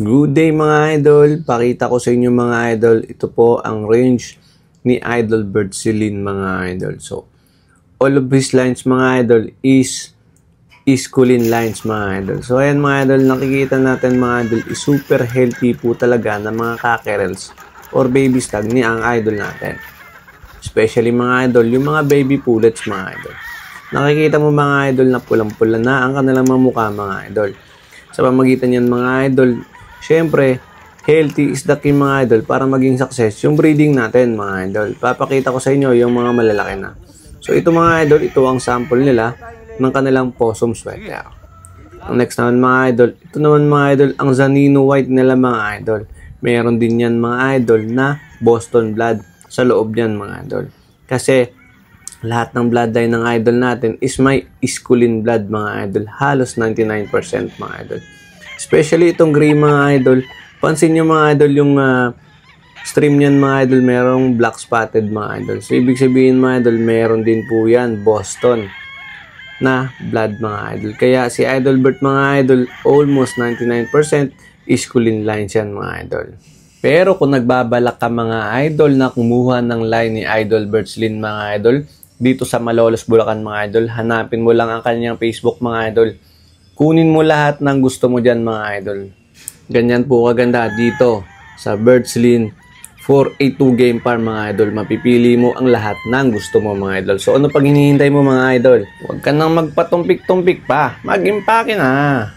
Good day mga idol, pakita ko sa inyo mga idol, ito po ang range ni Idol Bert Celine mga idol. So, all of his lines mga idol is Kulin lines mga idol. So, ayan mga idol, nakikita natin mga idol, is super healthy po talaga ng mga cockerels or baby stag ni ang idol natin. Especially mga idol, yung mga baby pullets mga idol. Nakikita mo mga idol na pulang-pula na ang kanilang mga mukha mga idol. Sa pamagitan yan mga idol, syempre, healthy is the key mga idol para maging success yung breeding natin mga idol. Papakita ko sa inyo yung mga malalaki na. So ito mga idol, ito ang sample nila ng kanilang possum sweater. Ang next naman mga idol, ito naman mga idol, ang Zanino White nila mga idol. Meron din yan mga idol na Boston Blood sa loob yan mga idol. Kasi lahat ng bloodline ng idol natin is may Kulin blood mga idol. Halos 99% mga idol. Especially itong gray mga idol. Pansin nyo mga idol yung stream niyan mga idol. Merong black spotted mga idol. So ibig sabihin mga idol, meron din po yan Boston na blood mga idol. Kaya si Idol Bert mga idol, almost 99% is Kulin lines yan mga idol. Pero kung nagbabalak ka mga idol na kumuha ng line ni Idol Bert Celine mga idol, dito sa Malolos, Bulacan mga idol, hanapin mo lang ang kanyang Facebook mga idol. Kunin mo lahat ng gusto mo dyan mga idol. Ganyan po kaganda dito sa Bert Celine 482 game farm mga idol. Mapipili mo ang lahat ng gusto mo mga idol. So ano pag hinihintay mo mga idol? Huwag ka nang magpatumpik-tumpik pa. Mag-impake na.